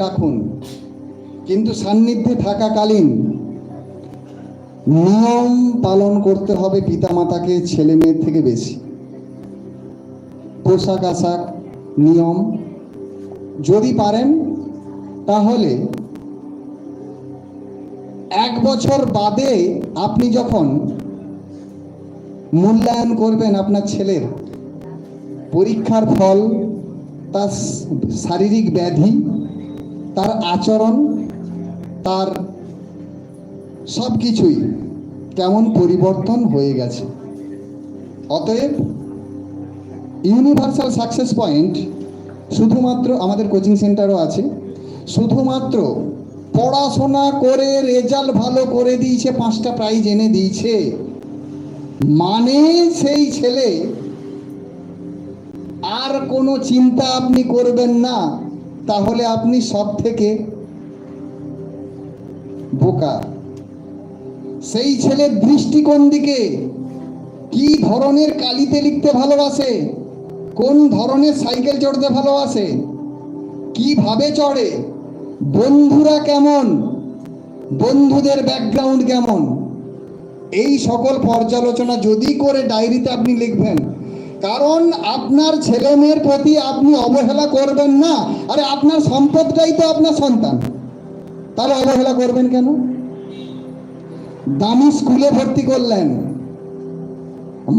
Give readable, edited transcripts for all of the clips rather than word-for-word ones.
রাখুন, কিন্তু সান্নিধ্যে থাকাকালীন নিয়ম পালন করতে হবে পিতামাতাকে ছেলে মেয়ের থেকে বেশি। পোশাক আশাক নিয়ম যদি পারেন তাহলে 1 বছর বাদে আপনি যখন মূল্যায়ন করবেন আপনার ছেলের পরীক্ষার ফল, তার শারীরিক ব্যাধি, তার আচরণ, তার সব কিছুই কেমন পরিবর্তন হয়ে গেছে। অতএব ইউনিভার্সাল সাকসেস পয়েন্ট শুধুমাত্র আমাদের কোচিং সেন্টারও আছে, শুধুমাত্র পড়াশোনা করে রেজাল্ট ভালো করে দিয়েছে, 5টা প্রাইজ এনে দিয়েছে মানে সেই ছেলে আর কোনো চিন্তা আপনি করবেন না, তাহলে আপনি সব থেকে বোকা। সেই ছেলের দৃষ্টিকোণ দিকে, কি ধরনের কালিতে লিখতে ভালোবাসে, কোন ধরনের সাইকেল চড়তে ভালোবাসে, কিভাবে চড়ে, বন্ধুরা কেমন, বন্ধুদের ব্যাকগ্রাউন্ড কেমন, এই সকল পর্যালোচনা যদি করে ডায়েরিতে আপনি লিখবেন। কারণ আপনার ছেলে মেয়ের প্রতি আপনি অবহেলা করবেন না। আরে আপনার সম্পদটাই তো আপনার সন্তান, তাহলে অবহেলা করবেন কেন? দামি স্কুলে ভর্তি করলেন,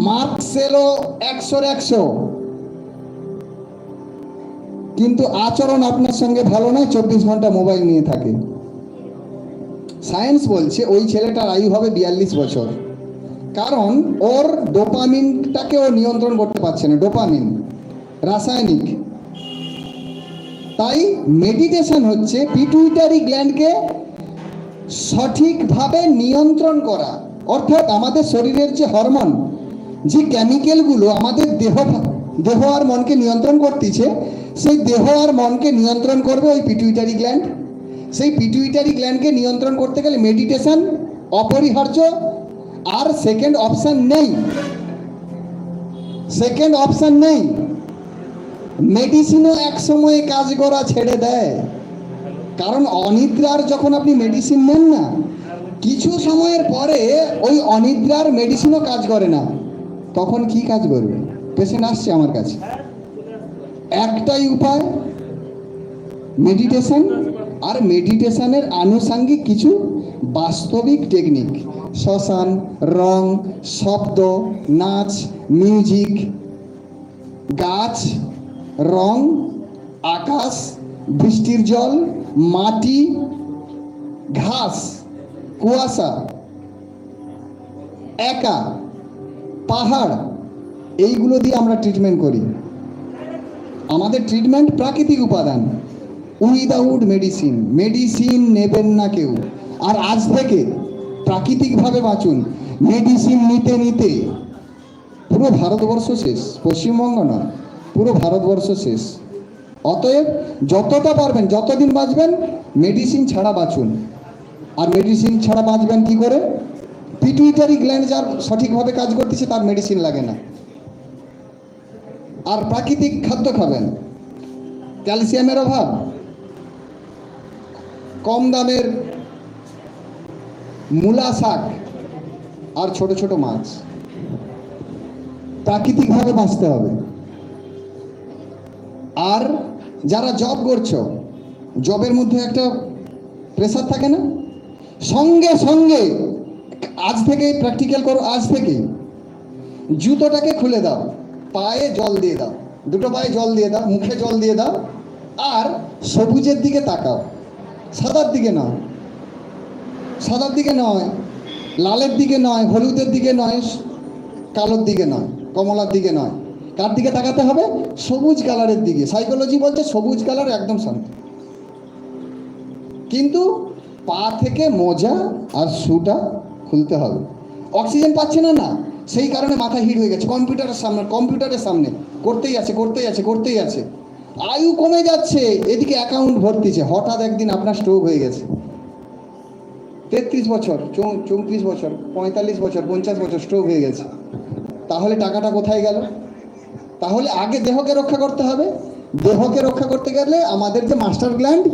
মার্কস এলো 100-র 100, কিন্তু আচরণ আপনার সঙ্গে ভালো নয়, 24 ঘন্টা মোবাইল নিয়ে থাকে। সায়েন্স বলছে ওই ছেলেটার আয়ু হবে 42 বছর, কারণ ওর ডোপামিনটাকে ও নিয়ন্ত্রণ করতে পারছে না। ডোপামিন রাসায়নিক। তাই মেডিটেশন হচ্ছে পিটুইটারি গ্ল্যান্ডকে সঠিকভাবে নিয়ন্ত্রণ করা। অর্থাৎ আমাদের শরীরের যে হরমোন, যে কেমিক্যালগুলো আমাদের দেহ আর মনকে নিয়ন্ত্রণ করতেছে, সেই দেহ আর মনকে নিয়ন্ত্রণ করবে ওই পিটুইটারি গ্ল্যান্ড। সেই পিটুইটারি গ্ল্যান্ডকে নিয়ন্ত্রণ করতে গেলে মেডিটেশন অপরিহার্য। আর সেকেন্ড অপশন নেই, সেকেন্ড অপশন নেই। মেডিসিনও এক সময়ে কাজ করা ছেড়ে দেয়, কারণ অনিদ্রার যখন আপনি মেডিসিন নেন না, কিছু সময়ের পরে ওই অনিদ্রার মেডিসিনও কাজ করে না। তখন কি কাজ করবে? পেশেন্ট আসছে আমার কাছে, একটাই উপায় মেডিটেশন, আর মেডিটেশনের আনুষঙ্গিক কিছু বাস্তবিক টেকনিক, শ্মশান, রং, শব্দ, নাচ, মিউজিক, গাছ, রং, আকাশ, বৃষ্টির জল, মাটি, ঘাস, কুয়াশা, একা, পাহাড়, এইগুলো দিয়ে আমরা ট্রিটমেন্ট করি। আমাদের ট্রিটমেন্ট প্রাকৃতিক উপাদান, উইদাউট মেডিসিন। মেডিসিন নেবেন না কেউ। আর আজ থেকে প্রাকৃতিকভাবে বাঁচুন। মেডিসিন নিতে নিতে পুরো ভারতবর্ষ শেষ, পশ্চিমবঙ্গ নয়, পুরো ভারতবর্ষ শেষ। অতএব যতটা পারবেন, যতদিন বাঁচবেন, মেডিসিন ছাড়া বাঁচুন। আর মেডিসিন ছাড়া বাঁচবেন কি করে? পিটুইটারি গ্ল্যান্ড যার সঠিকভাবে কাজ করতেছে তার মেডিসিন লাগে না। আর প্রাকৃতিক খাদ্য খাবেন। ক্যালসিয়ামের অভাব, কম দামের মূলা শাক আর ছোট ছোট মাছ। প্রাকৃতিকভাবে বাঁচতে হবে। আর যারা জব করছো, জবের মধ্যে একটা প্রেসার থাকে না, সঙ্গে সঙ্গে আজ থেকে প্র্যাকটিক্যাল করো। আজ থেকে জুতোটাকে খুলে দাও, পায়ে জল দিয়ে দাও, দুটো পায়ে জল দিয়ে দাও, মুখে জল দিয়ে দাও, আর সবুজের দিকে তাকাও। সাদার দিকে নয়, সাদার দিকে নয়, লালের দিকে নয়, হলুদের দিকে নয়, কালোর দিকে নয়, কমলার দিকে নয়। কার দিকে তাকাতে হবে? সবুজ কালারের দিকে। সাইকোলজি বলছে সবুজ কালার একদম শান্ত। কিন্তু পা থেকে মোজা আর শুটা খুলতে হবে। অক্সিজেন পাচ্ছে না, না, সেই কারণে মাথা হিট হয়ে গেছে। কম্পিউটারের সামনে করতেই আছে। আয়ু কমে যাচ্ছে, এদিকে অ্যাকাউন্ট ভর্তিছে। হঠাৎ একদিন আপনার স্ট্রোক হয়ে গেছে। 33 বছর, 34 বছর, 45 বছর, 50 বছর স্ট্রোক হয়ে গেছে। তাহলে টাকাটা কোথায় গেল? তাহলে আগে দেহকে রক্ষা করতে হবে। দেহকে রক্ষা করতে গেলে আমাদের যে মাস্টার গ্ল্যান্ড